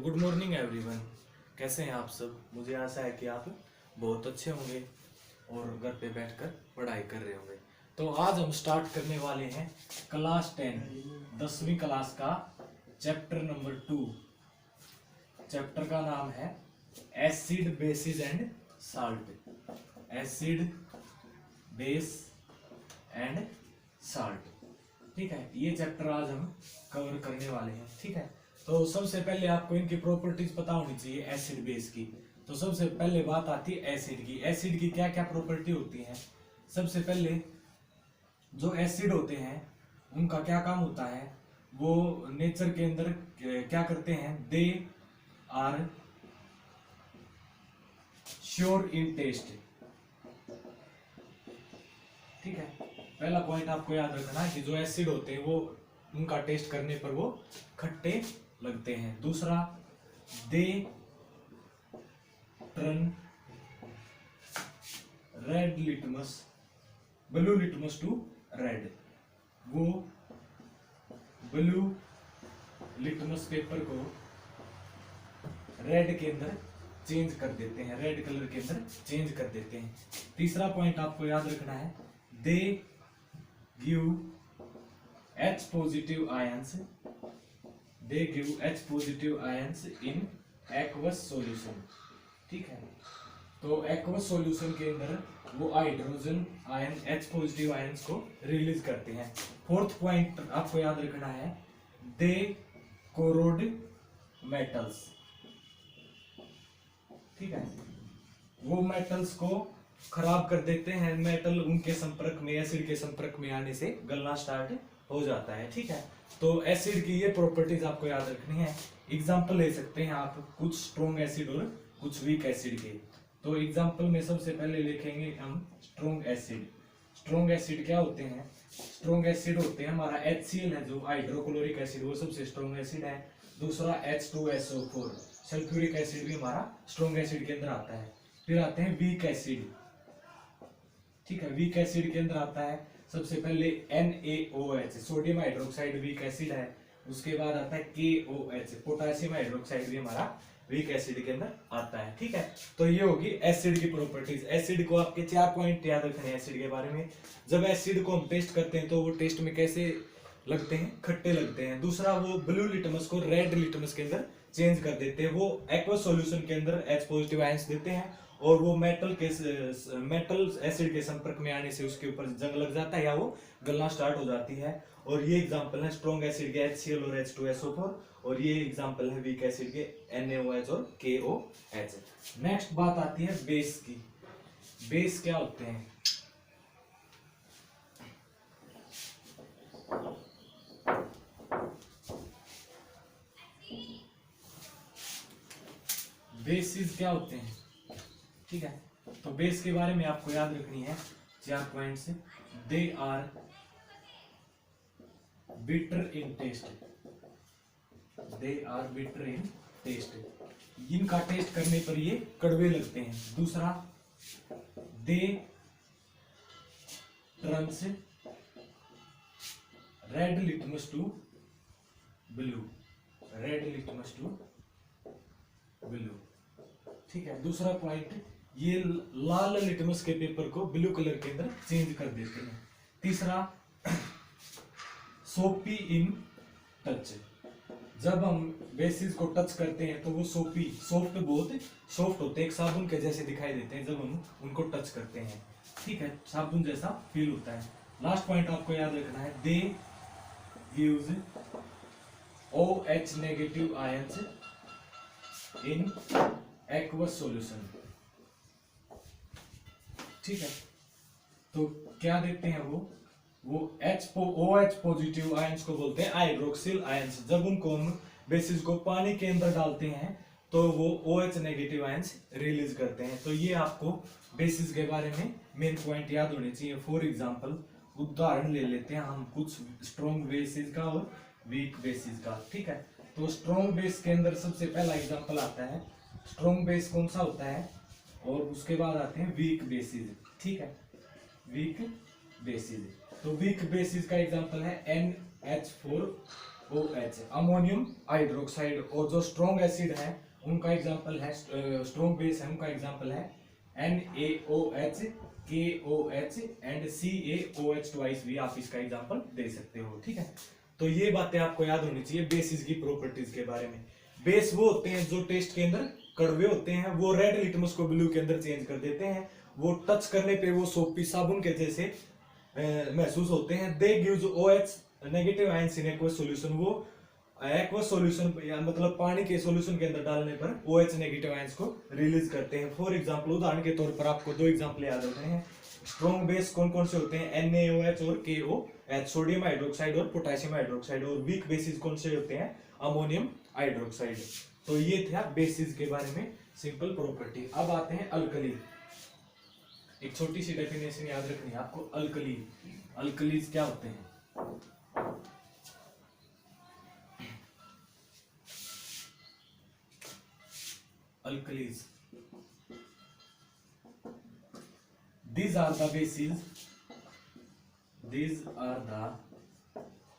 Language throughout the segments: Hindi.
Good morning everyone. कैसे हैं आप सब? मुझे आशा है कि आप बहुत अच्छे होंगे और घर पे बैठकर पढ़ाई कर रहे होंगे। तो आज हम स्टार्ट करने वाले हैं क्लास 10 10वीं क्लास का चैप्टर नंबर 2। चैप्टर का नाम है acid basis and salt. Acid base and salt. ठीक है, ये चैप्टर आज हम कवर करने वाले हैं। ठीक है, तो सबसे पहले आपको इनकी प्रॉपर्टीज पता होनी चाहिए एसिड बेस की। तो सबसे पहले बात आती है एसिड की। एसिड की क्या क्या प्रॉपर्टी होती है? सबसे पहले जो एसिड होते हैं उनका क्या काम होता है, वो नेचर के अंदर क्या करते हैं, they are sour in taste. ठीक है, पहला पॉइंट आपको याद रखना है कि जो एसिड होते हैं वो उनका टेस्ट करने पर वो खट्टे लगते हैं। दूसरा, they turn red litmus blue litmus to red. वो ब्लू लिटमस पेपर को रेड के अंदर चेंज कर देते हैं, रेड कलर के अंदर चेंज कर देते हैं। तीसरा पॉइंट आपको याद रखना है, they give H positive ions, they give H positive ions in aqueous solution। ठीक है, तो aqueous solution के अंदर वो hydrogen ion H positive ions को रिलीज करते हैं। फोर्थ पॉइंट आपको याद रखना है, they corrode metals। ठीक है, वो मेटल्स को खराब कर देते हैं। मेटल उनके संपर्क में, एसिड के संपर्क में आने से गलना स्टार्ट हो जाता है। ठीक है, तो एसिड की ये प्रॉपर्टीज आपको याद रखनी है। एग्जांपल ले सकते हैं आप कुछ स्ट्रॉन्ग एसिड और कुछ वीक एसिड के। तो एग्जांपल में सबसे पहले लिखेंगे हम स्ट्रॉन्ग एसिड। स्ट्रॉन्ग एसिड क्या होते हैं? स्ट्रॉन्ग एसिड होते हैं, हमारा HCl है जो हाइड्रोक्लोरिक एसिड, वो सबसे स्ट्रॉन्ग एसिड है। दूसरा H2SO4 सल्फ्यूरिक एसिड भी हमारा स्ट्रॉन्ग एसिड के अंदर आता है। फिर आते हैं वीक एसिड। ठीक है, वीक एसिड के अंदर आता है सबसे पहले NaOH sodium hydroxide weak acid है। उसके बाद आता है KOH पोटेशियम हाइड्रोक्साइड भी हमारा वीक एसिड के अंदर आता है। ठीक है, तो ये होगी एसिड की प्रॉपर्टीज। एसिड को आपके 4 पॉइंट याद रखने हैं एसिड के बारे में। जब एसिड को हम टेस्ट करते हैं तो वो टेस्ट में कैसे लगते हैं? खट्टे लगते हैं। दूसरा, वो ब्लू लिटमस को रेड लिटमस के अंदर चेंज कर देते हैं। वो एक्वस सॉल्यूशन के अंदर H पॉजिटिव आयंस देते हैं और वो मेटल एसिड के संपर्क में आने से उसके ऊपर जंग लग जाता है या वो गलना स्टार्ट हो जाती है। और ये एग्जांपल है स्ट्रॉन्ग एसिड के HCl और H2SO4, और ये एग्जांपल है वीक एसिड के NaOH और KOH। नेक्स्ट बात आती है बेस की। बेस क्या होते हैं? बेसिस क्या होते हैं? ठीक है, तो बेस के बारे में आपको याद रखनी है 4 points. They are bitter in taste. They are bitter in taste, इनका टेस्ट करने पर ये कड़वे लगते हैं। दूसरा, they turns red litmus to blue. Red litmus to blue. ठीक है, दूसरा पॉइंट, ये लाल लिटमस के पेपर को ब्लू कलर के अंदर चेंज कर देते हैं। तीसरा, सोपी इन टच। जब हम बेसिस को टच करते हैं तो वो सोपी बहुत सॉफ्ट होते हैं, एक साबुन के जैसे दिखाई देते हैं जब हम उनको टच करते हैं। ठीक है, साबुन जैसा फील होता है। लास्ट पॉइंट आपको याद रखना है, they gives OH negative ions in aqueous solution. ठीक है, तो क्या देते हैं वो OH पॉजिटिव आयंस को बोलते हैं हाइड्रोक्सिल आयंस। जब उनको हम बेसिस को पानी के अंदर डालते हैं तो वो OH नेगेटिव आयंस रिलीज करते हैं। तो ये आपको बेसिस के बारे में मेन पॉइंट याद होने चाहिए। फॉर एग्जांपल उदाहरण ले लेते हैं हम कुछ स्ट्रॉन्ग बेसिस का और वीक बेसिस का। ठीक है, तो स्ट्रॉन्ग बेस के अंदर सबसे पहला एग्जांपल आता है, स्ट्रॉन्ग बेस कौन सा होता है, और उसके बाद आते हैं वीक बेसिस। ठीक है, वीक बेसिस, तो वीक बेसिस का एग्जांपल है NH4 NaOH अमोनियम हाइड्रोक्साइड। और जो स्ट्रॉन्ग एसिड है उनका एग्जांपल है, स्ट्रॉन्ग बेस है उनका एग्जांपल है NaOH, KOH and CaOH twice भी आप इसका एग्जांपल दे सकते हो। ठीक है, तो ये बातें आपको याद होनी चाहिए बेसिस की प्रॉपर्टीज के बारे में। बेस वो होते हैं जो टेस्ट के अंदर कड़वे होते हैं, वो रेड लिटमस को ब्लू के अंदर चेंज कर देते हैं, वो टच करने पे वो सोपी साबुन के जैसे महसूस होते हैं। They gives OH negative ions in aqueous solution, वो एक्वस सॉल्यूशन मतलब पानी के सॉल्यूशन के अंदर डालने पर OH नेगेटिव आयंस को रिलीज करते हैं। फॉर एग्जांपल, उदाहरण के तौर पर आपको दो एग्जांपल याद रखने हैं। स्ट्रॉन्ग बेस कौन कौन से होते हैं? NaOH और KOH, सोडियम हाइड्रोक्साइड और पोटेशियम हाइड्रोक्साइड। और वीक बेसिस कौन से होते हैं? Ammonium hydroxide. तो ये था बेसिस के बारे में सिंपल प्रॉपर्टी। अब आते हैं अल्कली। एक छोटी सी डेफिनेशन याद रखनी है आपको। अल्कली, अल्कलीज क्या होते हैं? Alkalis, these are the bases, these are the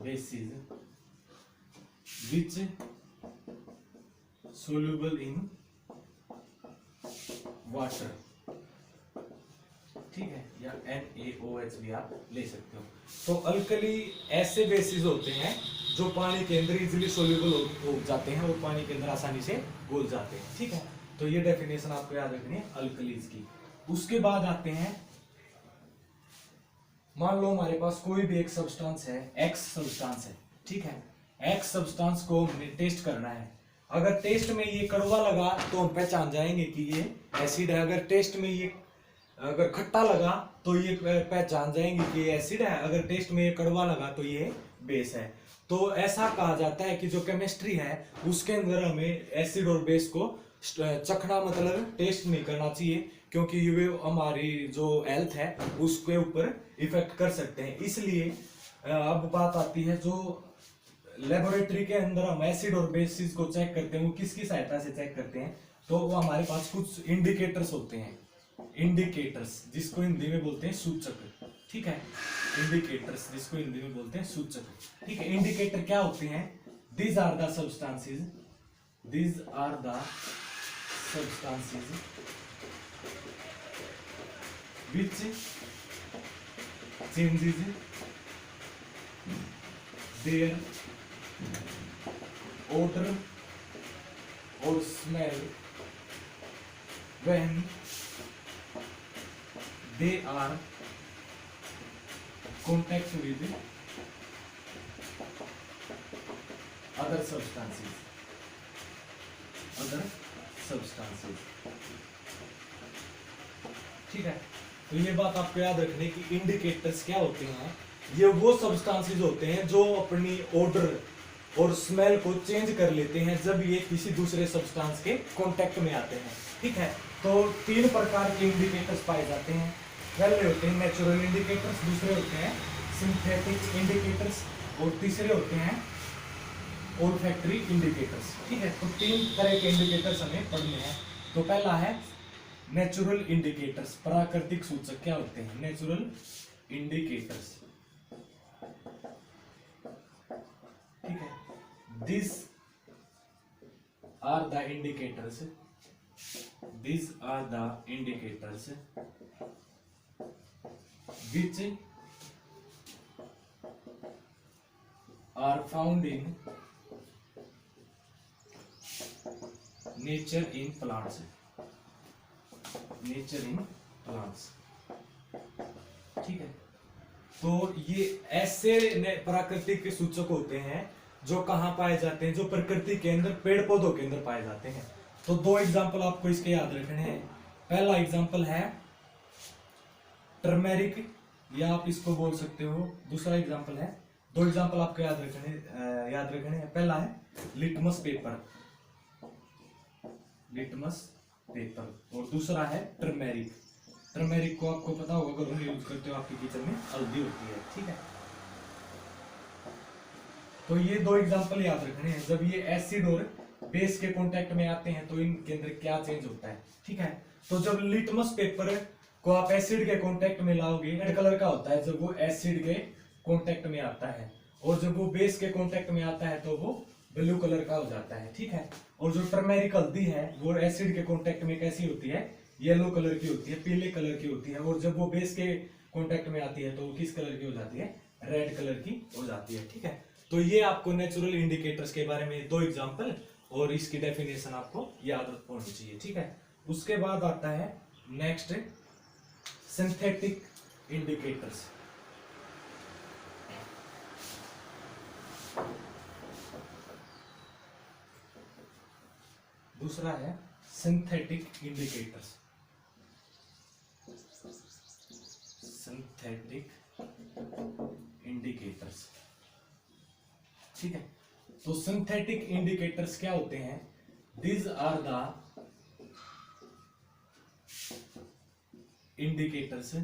bases which soluble in water। ठीक है, या NaOH भी आप ले सकते हो। तो अल्कली ऐसे बेसिस होते हैं जो पानी के अंदर इजीली सोल्यूबल हो जाते हैं और पानी के अंदर आसानी से घुल जाते हैं। ठीक है, तो ये डेफिनेशन आपको याद रखनी है अल्कलीज की। उसके बाद आते हैं, मान लो हमारे पास कोई भी एक सब्सटेंस है, एक्स सब्सटेंस है। ठीक है, एक्स सब्सटेंस को हमने टेस्ट करना है। अगर टेस्ट में ये कड़वा लगा तो हम पहचान जाएंगे कि ये एसिड है। अगर टेस्ट में ये अगर खट्टा लगा तो ये पहचान जाएंगे कि ये एसिड है। अगर टेस्ट में ये कड़वा लगा तो ये बेस है। तो ऐसा कहा जाता है कि जो केमिस्ट्री है उसके अंदर हमें एसिड और बेस को चखना मतलब टेस्ट नहीं करना चाहिए, क्योंकि ये हमारी जो हेल्थ है उसके ऊपर इफेक्ट कर सकते हैं। इसलिए अब बात आती है, जो लेबोरेटरी के अंदर हम एसिड और बेसिस को चेक करते हैं वो किसकी सहायता से चेक करते हैं? तो वो हमारे पास कुछ इंडिकेटर्स होते हैं, इंडिकेटर्स जिसको हिंदी में बोलते हैं सूचक। ठीक है, इंडिकेटर्स जिसको हिंदी में बोलते हैं सूचक। ठीक है, इंडिकेटर क्या होते हैं? These are the substances, these are the substances which changes their odor or smell when they are contact with other substances, other substances। ठीक है, तो ये बात आपको याद रखने की, इंडिकेटर्स क्या होते हैं? ये वो सब्सटेंसेस होते हैं जो अपनी ऑर्डर और स्मेल को चेंज कर लेते हैं जब ये किसी दूसरे सब्सटेंस के कांटेक्ट में आते हैं। ठीक है, तो तीन प्रकार के इंडिकेटर्स पाए जाते हैं। पहले होते हैं नेचुरल इंडिकेटर्स, दूसरे होते हैं सिंथेटिक इंडिकेटर्स और तीसरे होते हैं ओल्फैक्टरी इंडिकेटर्स। ठीक है, तो तीन तरह के इंडिकेटर्स हमें पढ़ने हैं। तो पहला है नेचुरल इंडिकेटर्स, प्राकृतिक सूचक क्या होते हैं? Natural indicators. ठीक है, this are the indicators, this are the indicators which are found in nature in plants, nature in plants. ठीक है, तो ये ऐसे प्राकृतिक सूचक होते हैं जो कहाँ पाए जाते हैं? जो प्रकृति के अंदर पेड़ पौधों के अंदर पाए जाते हैं। तो दो एग्जांपल आपको इसके याद रखने हैं। पहला एग्जांपल है टर्मेरिक, या आप इसको बोल सकते हो। दूसरा एग्जांपल है, दो एग्जांपल आपको याद रखने हैं। पहला है लिटमस पेपर, लिटमस पेपर, और दूसरा है टर्मेरिक। टर्मेरिक को आपको पता होगा, अगर हम यूज करते हो आपके किचन में हल्दी होती है। ठीक है, तो ये दो एग्जांपल याद रखने हैं। जब ये एसिड और बेस के कांटेक्ट में आते हैं तो इनके अंदर क्या चेंज होता है? ठीक है, तो जब लिटमस पेपर को आप एसिड के कांटेक्ट में लाओगे, रेड कलर का होता है जब वो एसिड के कांटेक्ट में आता है। और जब वो बेस के कांटेक्ट में आता है तो वो ब्लू कलर का हो जाता है, ठीक है। और जो टर्मेरिक हल्दी है वो एसिड के कांटेक्ट में कैसी होती है, येलो कलर की होती है, पीले कलर की होती है। और जब वो बेस के कांटेक्ट में आती है तो वो किस कलर की हो जाती है, रेड कलर की हो जाती है, ठीक है। तो ये आपको नेचुरल इंडिकेटर्स के बारे में 2 एग्जांपल और इसकी डेफिनेशन आपको याद होनी चाहिए, ठीक है। उसके बाद आता है नेक्स्ट सिंथेटिक इंडिकेटर्स। दूसरा है सिंथेटिक इंडिकेटर्स। सिंथेटिक इंडिकेटर्स, ठीक है। तो सिंथेटिक इंडिकेटर्स क्या होते हैं, these are the indicators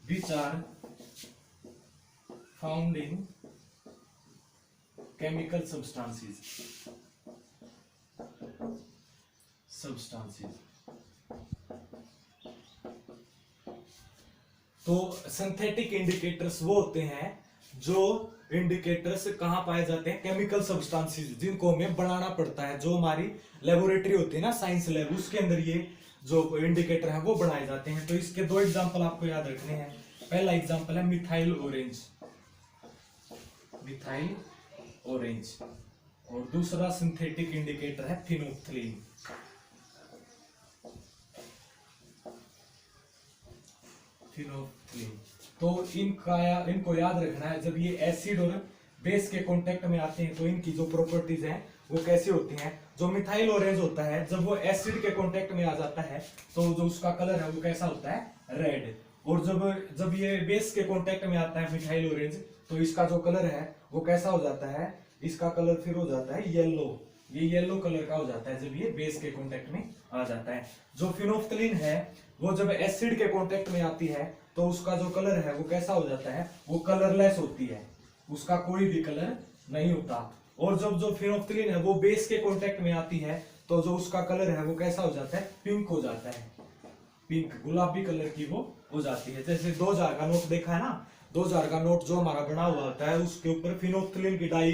which are found in chemical substances तो सिंथेटिक इंडिकेटर्स वो होते हैं जो इंडिकेटर्स कहां पाए जाते हैं, केमिकल सब्सटेंसेस, जिनको हमें बनाना पड़ता है। जो हमारी लेबोरेटरी होती है ना, साइंस लैब, उसके अंदर ये जो इंडिकेटर है वो बनाए जाते हैं। तो इसके 2 एग्जांपल आपको याद रखने हैं। पहला एग्जांपल है मिथाइल ऑरेंज, मिथाइल ऑरेंज। और दूसरा सिंथेटिक इंडिकेटर है फिनोल्फ्थलीन। फिनोल्फ्थलीन। तो इनको याद रखना है, जब ये एसिड और बेस के कांटेक्ट में आते हैं तो इनकी जो प्रॉपर्टीज हैं वो कैसी होती हैं। जो मिथाइल ऑरेंज होता है, जब वो एसिड के कांटेक्ट में आ जाता है तो जो उसका कलर है वो कैसा होता है, रेड। और जब ये बेस के कांटेक्ट में आता है मिथाइल ऑरेंज, तो इसका जो कलर है वो कैसा हो जाता है, इसका कलर फिर हो जाता है येलो। ये येलो कलर का हो जाता है जब ये बेस के कांटेक्ट में आ जाता है। जो फिनोल्फ्थलीन है वो जब एसिड के कांटेक्ट में आती है तो उसका जो कलर है वो कैसा हो जाता है, वो कलरलेस होती है, उसका कोई भी कलर नहीं होता। और जब जो फिनोल्फ्थलीन है वो बेस के कांटेक्ट में आती है तो जो उसका कलर है वो कैसा हो जाता है, पिंक हो जाता है, पिंक गुलाबी कलर की वो हो जाती है। जैसे 2000 का नोट देखा है ना, 2000 का नोट जो हमारा बना हुआ होता है उसके ऊपर फिनोल्फ्थलीन की डाई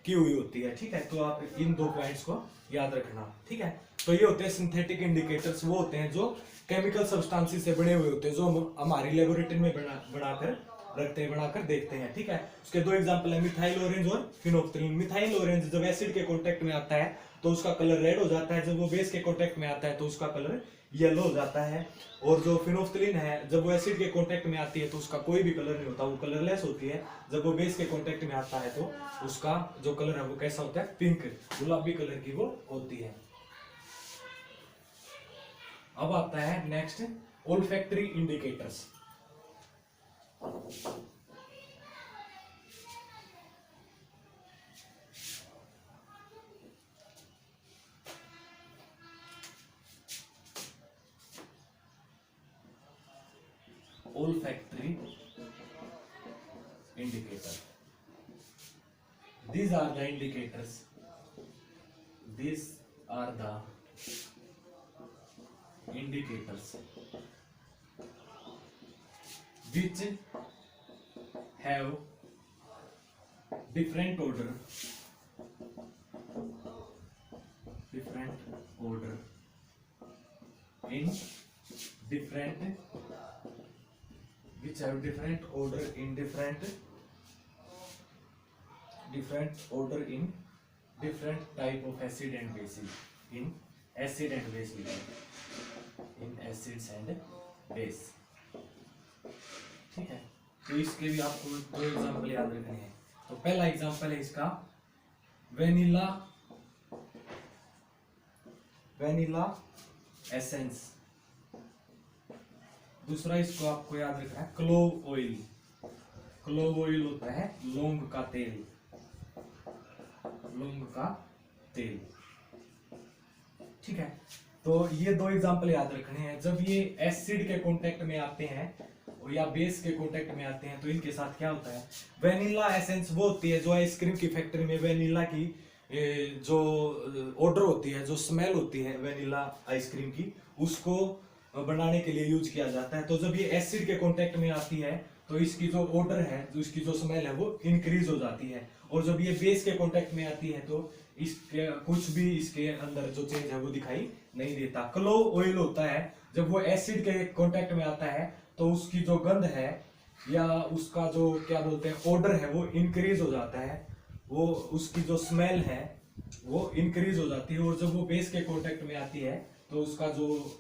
की हुई होती है, ठीक है। तो आप इन 2 पॉइंट्स को याद रखना, ठीक है। तो ये होते हैं सिंथेटिक इंडिकेटर्स, वो होते हैं जो केमिकल सब्सटेंसेस से बने हुए होते हैं, जो हमारी लेबोरेटरी में बनाकर रखते हैं, बनाकर देखते हैं, ठीक है। उसके 2 एग्जांपल है मिथाइल ऑरेंज और फिनोल्फ्थलीन। मिथाइल ऑरेंज जब एसिड के कांटेक्ट में आता है तो उसका कलर रेड हो जाता है, जब वो बेस के कांटेक्ट में आता है तो उसका कलर येलो हो जाता है। और जो फिनोल्फ्थलीन है जब वो एसिड के कांटेक्ट में आती है तो उसका कोई भी कलर नहीं होता, वो कलरलेस होती है। जब वो बेस के कांटेक्ट में आता है तो उसका जो कलर है वो कैसा होता है, पिंक गुलाबी कलर की वो होती है। अब आता है next olfactory indicators. olfactory indicator, these are the indicators, these are the indicators which have different odor in different, which have different odor in different odor in different type of acid and bases, in acid and base liquid, in acids and base, ठीक है। तो इसके भी आपको 2 एग्जांपल याद रखने हैं। तो पहला एग्जांपल है इसका वेनिला एसेंस। दूसरा इसको आपको याद रखना है क्लोव ऑयल। क्लोव ऑयल होता है लौंग का तेल, लौंग का तेल, ठीक है। तो ये 2 एग्जांपल याद रखने हैं। जब ये एसिड के कांटेक्ट में आते हैं या बेस के कांटेक्ट में आते हैं तो इनके साथ क्या होता है, वेनिला एसेंस वो होती है जो आइसक्रीम की फैक्ट्री में वेनिला की जो ऑर्डर होती है, जो स्मेल होती है वेनिला आइसक्रीम की, उसको बनाने के लिए यूज किया जाता है। तो जब ये एसिड के कांटेक्ट में आती है तो इसकी जो ऑर्डर है, जो इसकी जो स्मेल है वो इंक्रीज हो जाती है। और जब ये बेस के कांटेक्ट में आती है तो इसके कुछ भी इसके अंदर जो चेंज है वो दिखाई नहीं देता। क्लो ऑयल होता है, जब वो एसिड के कांटेक्ट में आता है तो उसकी जो गंध है या उसका जो क्या बोलते हैं ऑर्डर है वो इंक्रीज हो जाता है, वो उसकी जो स्मेल है वो इंक्रीज हो जाती है। और जब वो बेस के कांटेक्ट में आती है तो उसका जो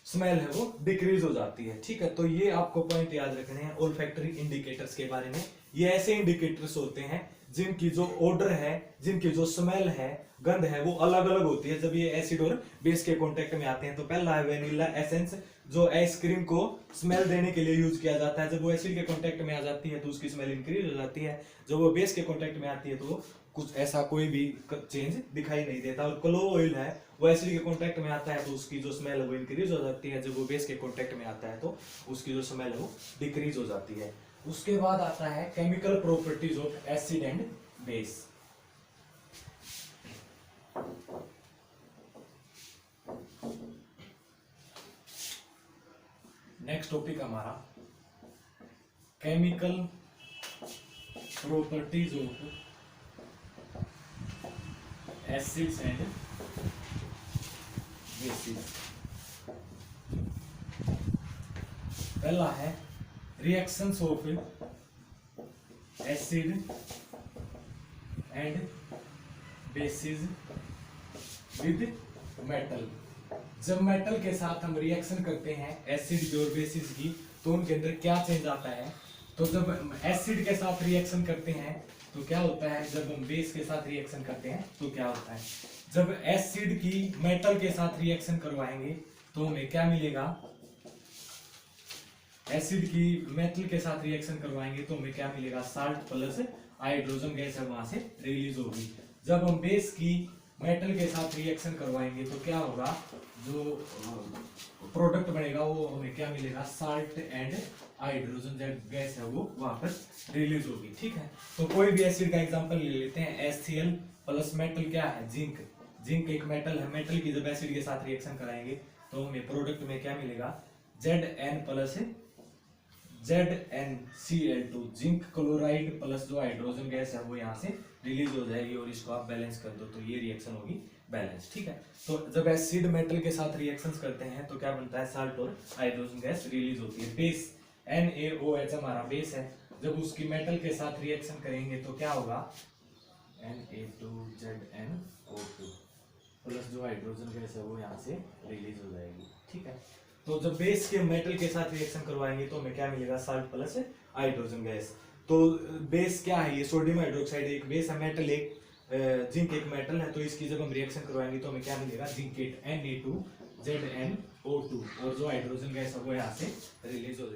स्मेल है वो डिक्रीज हो जाती है। ठीक है, तो ये आपको पॉइंट याद रखने हैं ओल्फैक्टरी इंडिकेटर्स के बारे में। ये ऐसे इंडिकेटर्स होते हैं जिनकी जो ऑर्डर है, जिनकी जो स्मेल है, गंध है वो अलग अलग होती है जब ये एसिड और बेस के कांटेक्ट में आते हैं। तो पहला है वेनिला एसेंस, जो आइसक्रीम को स्मेल देने के लिए यूज किया जाता है। जब वो एसिड के कांटेक्ट में आ जाती है तो उसकी स्मेल इंक्रीज हो जाती है, जब वो बेस के कांटेक्ट में आती है तो कुछ ऐसा कोई भी चेंज दिखाई नहीं देता। और क्लो ऑयल है, वो एसिड के कांटेक्ट में आता है तो उसकी जो स्मेल है वो इंक्रीज हो जाती है, जब वो बेस के कांटेक्ट में आता है तो उसकी जो स्मेल है वो डिक्रीज हो जाती है। उसके बाद आता है chemical properties of acid and base. Next topic हमारा chemical properties of acids and bases. पहला है reactions of acid and bases with metal. जब मेटल के साथ हम रिएक्शन करते हैं एसिड की और बेसिस की तो उनके अंदर क्या चेंज आता है। तो जब एसिड के साथ रिएक्शन करते हैं तो क्या होता है, जब हम बेस के साथ रिएक्शन करते हैं तो क्या होता है। जब एसिड की मेटल के साथ रिएक्शन करवाएंगे तो हमें क्या मिलेगा, एसिड की मेटल के साथ रिएक्शन करवाएंगे तो हमें क्या मिलेगा, साल्ट प्लस हाइड्रोजन गैस है वहां से रिलीज होगी। जब हम बेस की मेटल के साथ रिएक्शन करवाएंगे तो क्या होगा, जो प्रोडक्ट बनेगा वो हमें क्या मिलेगा, साल्ट एंड हाइड्रोजन गैस है वो वापस रिलीज होगी। ठीक है, तो कोई भी एसिड का एग्जांपल ले लेते हैं। HCl प्लस मेटल क्या है, जिंक। जिंक एक मेटल है, मेटल की जब एसिड के साथ रिएक्शन कराएंगे तो हमें प्रोडक्ट में क्या मिलेगा, Zn plus ZnCl2, zinc chloride plus जो हाइड्रोजन गैस है वो यहाँ से रिलीज हो जाएगी और इसको आप बैलेंस कर दो तो ये रिएक्शन होगी बैलेंस। ठीक है, तो जब एसिड मेटल के साथ रिएक्शंस करते हैं तो क्या बनता है, साल्ट और हाइड्रोजन गैस रिलीज होती है। बेस NaOH हमारा बेस है, जब उसकी मेटल के साथ रिएक्शन करेंगे तो क्या होगा, Na2ZnO2 प्लस जो हाइड्रोजन गैस है वो यहाँ से रिलीज हो जाएगी। ठीक है, तो जब बेस के मेटल के साथ रिएक्शन करवाएंगे तो हमें क्या मिलेगा, साल्ट प्लस हाइड्रोजन गैस। तो बेस क्या है, ये सोडियम हाइड्रोक्साइड एक बेस है, मेटल एक, जिंक एक मेटल है, तो इसकी जब हम रिएक्शन करवाएंगे तो हमें क्या मिलेगा, जिंकेट Na2ZnO2 और जो हाइड्रोजन गैस है वो यहाँ से रिलीज हो